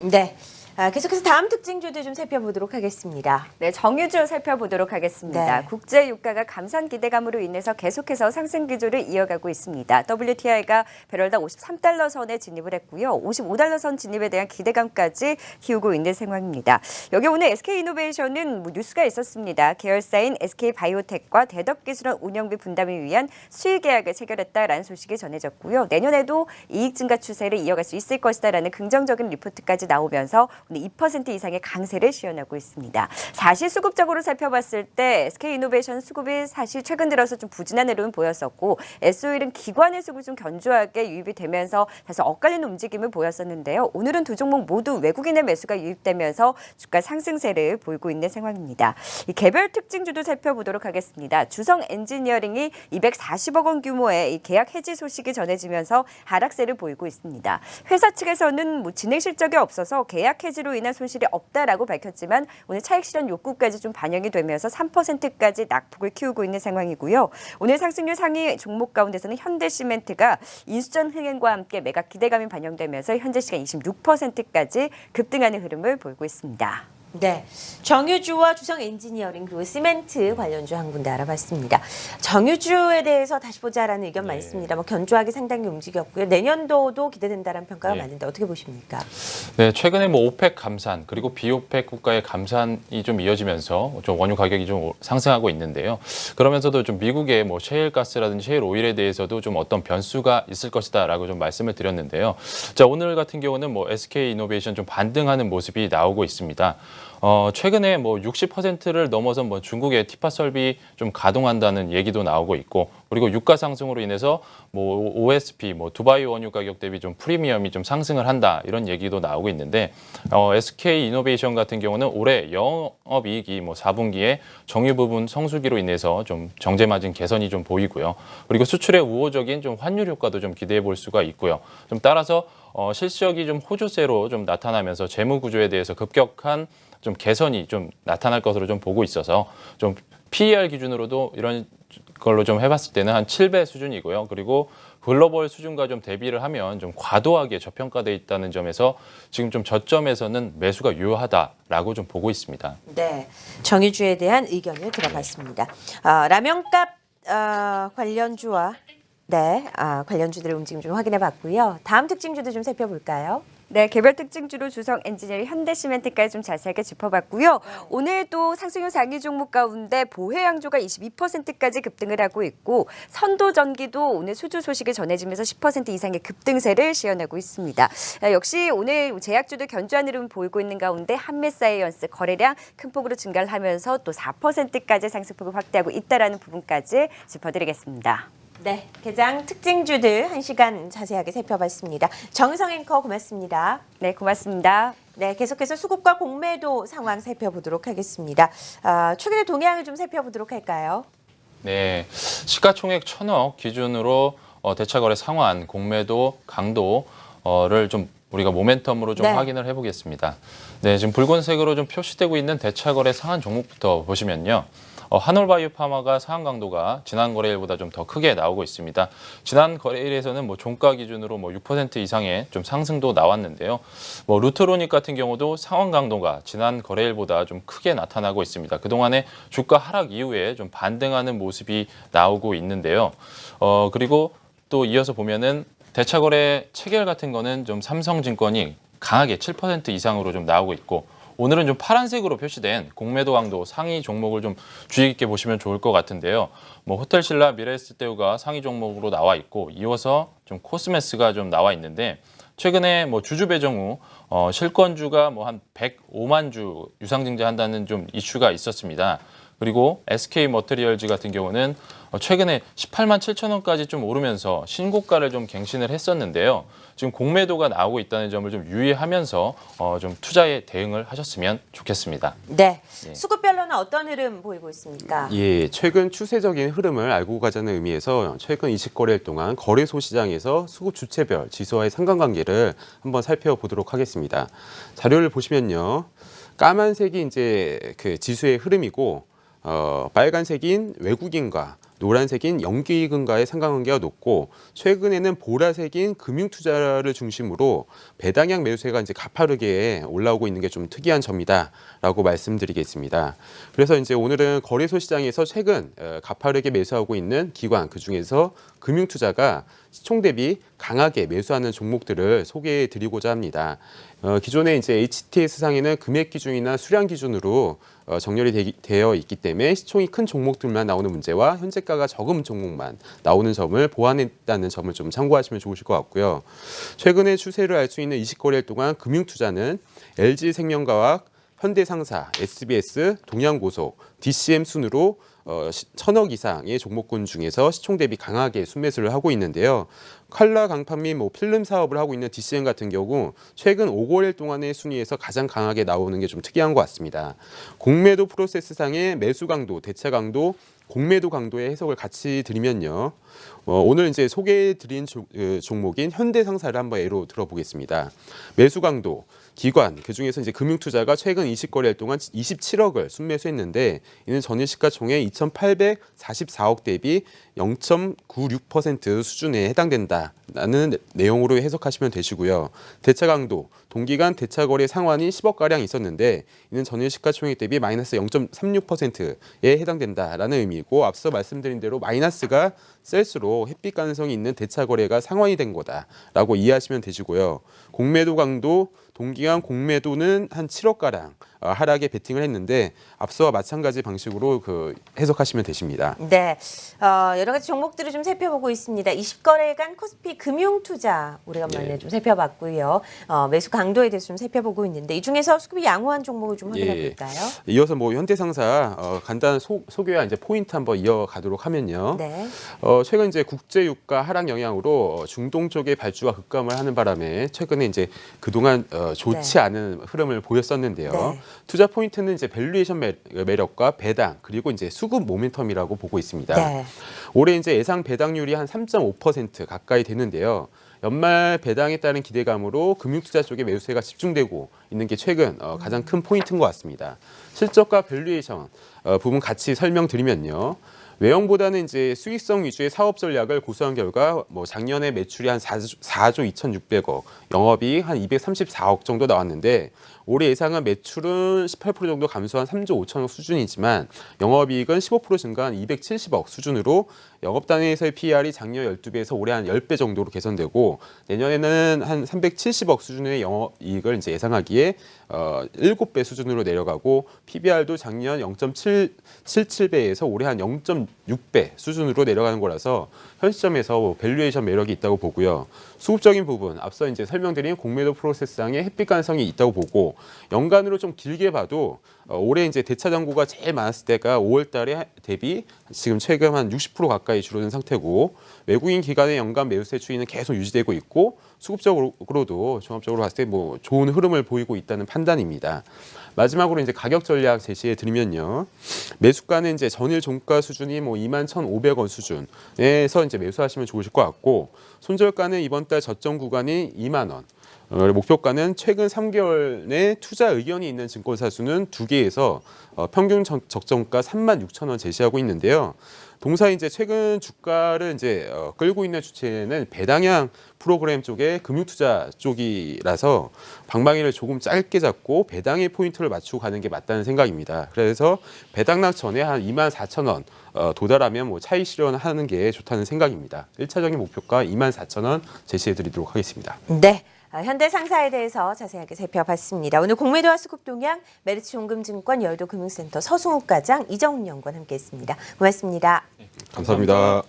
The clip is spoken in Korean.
네. 계속해서 다음 특징주도 좀 살펴보도록 하겠습니다. 네, 정유주 살펴보도록 하겠습니다. 네. 국제 유가가 감산 기대감으로 인해서 계속해서 상승 기조를 이어가고 있습니다. WTI가 배럴당 53달러 선에 진입을 했고요. 55달러 선 진입에 대한 기대감까지 키우고 있는 상황입니다. 여기 오늘 SK이노베이션은 뉴스가 있었습니다. 계열사인 SK바이오텍과 대덕기술원 운영비 분담을 위한 수의 계약을 체결했다라는 소식이 전해졌고요. 내년에도 이익 증가 추세를 이어갈 수 있을 것이다라는 긍정적인 리포트까지 나오면서 오늘 2% 이상의 강세를 시현하고 있습니다. 사실 수급적으로 살펴봤을 때 SK이노베이션 수급이 사실 최근 들어서 좀 부진한 흐름을 보였었고 S-오일은 기관의 수급이 좀 견조하게 유입이 되면서 다소 엇갈리는 움직임을 보였었는데요. 오늘은 두 종목 모두 외국인의 매수가 유입되면서 주가 상승세를 보이고 있는 상황입니다. 이 개별 특징주도 살펴보도록 하겠습니다. 주성 엔지니어링이 240억 원 규모의 이 계약 해지 소식이 전해지면서 하락세를 보이고 있습니다. 회사 측에서는 진행 실적이 없어서 계약 해지로 인한 손실이 없다라고 밝혔지만 오늘 차익 실현 욕구까지 좀 반영이 되면서 3%까지 낙폭을 키우고 있는 상황이고요. 오늘 상승률 상위 종목 가운데서는 현대시멘트가 인수전 흥행과 함께 매각 기대감이 반영되면서 현재 시간 26%까지 급등하는 흐름을 보이고 있습니다. 네. 정유주와 주성 엔지니어링 그리고 시멘트 관련주 한 군데 알아봤습니다. 정유주에 대해서 다시 보자라는 의견 많습니다. 견조하게 상당히 움직였고요. 내년도도 기대된다는 평가가 많은데 어떻게 보십니까? 네, 최근에 오펙 감산 그리고 비오펙 국가의 감산이 좀 이어지면서 좀 원유 가격이 좀 상승하고 있는데요. 그러면서도 좀 미국의 셰일 가스라든지 셰일 오일에 대해서도 좀 어떤 변수가 있을 것이다라고 좀 말씀을 드렸는데요. 자, 오늘 같은 경우는 SK이노베이션 좀 반등하는 모습이 나오고 있습니다. 최근에 60%를 넘어선 중국의 티파 설비 좀 가동한다는 얘기도 나오고 있고, 그리고 유가 상승으로 인해서 OSP 두바이 원유 가격 대비 좀 프리미엄이 좀 상승을 한다 이런 얘기도 나오고 있는데, SK이노베이션 같은 경우는 올해 영업이익이 4분기에 정유 부분 성수기로 인해서 좀 정제 마진 개선이 좀 보이고요. 그리고 수출의 우호적인 좀 환율 효과도 좀 기대해 볼 수가 있고요. 좀 따라서 실적이 좀 호조세로 좀 나타나면서 재무 구조에 대해서 급격한 좀 개선이 좀 나타날 것으로 좀 보고 있어서 좀 PER 기준으로도 이런 걸로 좀 해봤을 때는 한 7배 수준이고요. 그리고 글로벌 수준과 좀 대비를 하면 좀 과도하게 저평가돼 있다는 점에서 지금 좀 저점에서는 매수가 유효하다라고 좀 보고 있습니다. 네. 정유주에 대한 의견을 들어봤습니다. 라면값 관련주와 관련주들의 움직임 좀 확인해 봤고요. 다음 특징주도 좀 살펴볼까요? 네, 개별 특징주로 주성 엔지니어링, 현대시멘트까지 좀 자세하게 짚어봤고요. 오늘도 상승률 상위 종목 가운데 보혜양조가 22%까지 급등을 하고 있고, 선도전기도 오늘 수주 소식이 전해지면서 10% 이상의 급등세를 시현하고 있습니다. 역시 오늘 제약주도 견조한 흐름을 보이고 있는 가운데 한미사이언스 거래량 큰 폭으로 증가를 하면서 또 4%까지 상승폭을 확대하고 있다는 부분까지 짚어드리겠습니다. 네, 개장 특징주들 1시간 자세하게 살펴봤습니다. 정은성 앵커 고맙습니다. 네, 고맙습니다. 네, 계속해서 수급과 공매도 상황 살펴보도록 하겠습니다. 최근의 동향을 좀 살펴보도록 할까요? 네, 시가총액 1,000억 기준으로 대차거래 상환, 공매도 강도를 좀 우리가 모멘텀으로 좀 확인을 해보겠습니다. 네, 지금 붉은색으로 좀 표시되고 있는 대차거래 상한 종목부터 보시면요. 한올바이오파마가 상한 강도가 지난 거래일보다 좀 더 크게 나오고 있습니다. 지난 거래일에서는 종가 기준으로 6% 이상의 좀 상승도 나왔는데요. 루트로닉 같은 경우도 상한 강도가 지난 거래일보다 좀 크게 나타나고 있습니다. 그동안의 주가 하락 이후에 좀 반등하는 모습이 나오고 있는데요. 그리고 또 이어서 보면은 대차거래 체결 같은 거는 좀 삼성증권이 강하게 7% 이상으로 좀 나오고 있고, 오늘은 좀 파란색으로 표시된 공매도 강도 상위 종목을 좀 주의 깊게 보시면 좋을 것 같은데요. 호텔신라, 미래에스테우가 상위 종목으로 나와 있고, 이어서 좀 코스메스가 좀 나와 있는데, 최근에 주주 배정 후 실권주가 한 105만 주 유상증자한다는 좀 이슈가 있었습니다. 그리고 SK머티리얼즈 같은 경우는 최근에 18만 7천 원까지 좀 오르면서 신고가를 좀 갱신을 했었는데요. 지금 공매도가 나오고 있다는 점을 좀 유의하면서 좀 투자에 대응을 하셨으면 좋겠습니다. 네, 수급별로는 어떤 흐름 보이고 있습니까? 예, 최근 추세적인 흐름을 알고 가자는 의미에서 최근 20거래일 동안 거래소 시장에서 수급 주체별 지수와의 상관관계를 한번 살펴보도록 하겠습니다. 자료를 보시면요, 까만색이 이제 그 지수의 흐름이고, 빨간색인 외국인과 노란색인 연기금과의 상관관계가 높고 최근에는 보라색인 금융투자를 중심으로 배당량 매수세가 이제 가파르게 올라오고 있는 게 좀 특이한 점이다라고 말씀드리겠습니다. 그래서 이제 오늘은 거래소 시장에서 최근 가파르게 매수하고 있는 기관 그 중에서 금융투자가 시총 대비 강하게 매수하는 종목들을 소개해 드리고자 합니다. 기존에 이제 HTS 상에는 금액 기준이나 수량 기준으로 정렬이 되어 있기 때문에 시총이 큰 종목들만 나오는 문제와 현재가가 적은 종목만 나오는 점을 보완했다는 점을 좀 참고하시면 좋으실 것 같고요. 최근의 추세를 알 수 있는 20거래일 동안 금융투자는 LG생명과학, 현대상사, SBS, 동양고속, DCM 순으로 1,000억 이상의 종목군 중에서 시총 대비 강하게 순매수를 하고 있는데요. 칼라 강판 및 필름 사업을 하고 있는 DCM 같은 경우 최근 5거래일 동안의 순위에서 가장 강하게 나오는 게 좀 특이한 것 같습니다. 공매도 프로세스상의 매수 강도, 대차 강도, 공매도 강도의 해석을 같이 드리면요. 오늘 이제 소개해드린 종목인 현대상사를 한번 예로 들어보겠습니다. 매수 강도, 기관, 그중에서 이제 금융투자가 최근 20거래일 동안 27억을 순매수했는데 이는 전일 시가총액 2,844억 대비 0.96% 수준에 해당된다라는 내용으로 해석하시면 되시고요. 대차 강도, 동기간 대차 거래 상환이 10억가량 있었는데 이는 전일 시가총액 대비 마이너스 0.36%에 해당된다라는 의미이고 앞서 말씀드린 대로 마이너스가 셀수록 햇빛 가능성이 있는 대차 거래가 상환이 된 거다라고 이해하시면 되시고요. 공매도 강도, 동기간 공매도는 한 7억가량 하락에 베팅을 했는데 앞서와 마찬가지 방식으로 해석하시면 되십니다. 네, 여러 가지 종목들을 좀 살펴보고 있습니다. 20거래일간 코스피 금융투자 오래간만에 좀 살펴봤고요. 매수 강도에 대해서 좀 살펴보고 있는데 이 중에서 수급이 양호한 종목을 좀 확인해 볼까요? 이어서 현대상사 간단한 소개와 이제 포인트 한번 이어가도록 하면요. 네. 최근 이제 국제 유가 하락 영향으로 중동 쪽의 발주가 급감을 하는 바람에 최근에 이제 그동안 좋지 않은 흐름을 보였었는데요. 네. 투자 포인트는 이제 밸류에이션 매력과 배당 그리고 이제 수급 모멘텀이라고 보고 있습니다. 네. 올해 이제 예상 배당률이 한 3.5% 가까이 되는데요. 연말 배당에 따른 기대감으로 금융투자 쪽에 매수세가 집중되고 있는 게 최근 가장 큰 포인트인 것 같습니다. 실적과 밸류에이션 부분 같이 설명드리면요. 외형보다는 이제 수익성 위주의 사업 전략을 고수한 결과 작년에 매출이 한 4조 2,600억, 영업이익 한 234억 정도 나왔는데 올해 예상은 매출은 18% 정도 감소한 3조 5천억 수준이지만 영업이익은 15% 증가한 270억 수준으로 영업단위에서의 PER이 작년 12배에서 올해 한 10배 정도로 개선되고 내년에는 한 370억 수준의 영업이익을 이제 예상하기에 7배 수준으로 내려가고 PBR도 작년 0.77배에서 올해 한 0.6배 수준으로 내려가는 거라서 현 시점에서 밸류에이션 매력이 있다고 보고요. 수급적인 부분 앞서 이제 설명드린 공매도 프로세스상의 햇빛 가능성이 있다고 보고 연간으로 좀 길게 봐도 올해 이제 대차 잔고가 제일 많았을 때가 5월달에 대비 지금 최근 한 60% 가까이 줄어든 상태고 외국인 기관의 연간 매수세 추이는 계속 유지되고 있고 수급적으로도 종합적으로 봤을 때 좋은 흐름을 보이고 있다는 판단입니다. 마지막으로 이제 가격 전략 제시해 드리면요. 매수가는 이제 전일 종가 수준이 21,500원 수준에서 이제 매수하시면 좋으실 것 같고 손절가는 이번 달 저점 구간이 2만 원. 목표가는 최근 3개월 내 투자 의견이 있는 증권사 수는 2개에서 평균 적정가 36,000원 제시하고 있는데요. 동사 이제 최근 주가를 이제 끌고 있는 주체는 배당량 프로그램 쪽의 금융투자 쪽이라서 방망이를 조금 짧게 잡고 배당의 포인트를 맞추고 가는 게 맞다는 생각입니다. 그래서 배당락 전에 한 24,000원 도달하면 차익 실현하는 게 좋다는 생각입니다. 1차적인 목표가 24,000원 제시해 드리도록 하겠습니다. 네. 현대상사에 대해서 자세하게 살펴봤습니다. 오늘 공매도와 수급 동향 메리츠온금증권 여의도금융센터 서승욱 과장 이정훈 연구원 함께했습니다. 고맙습니다. 감사합니다.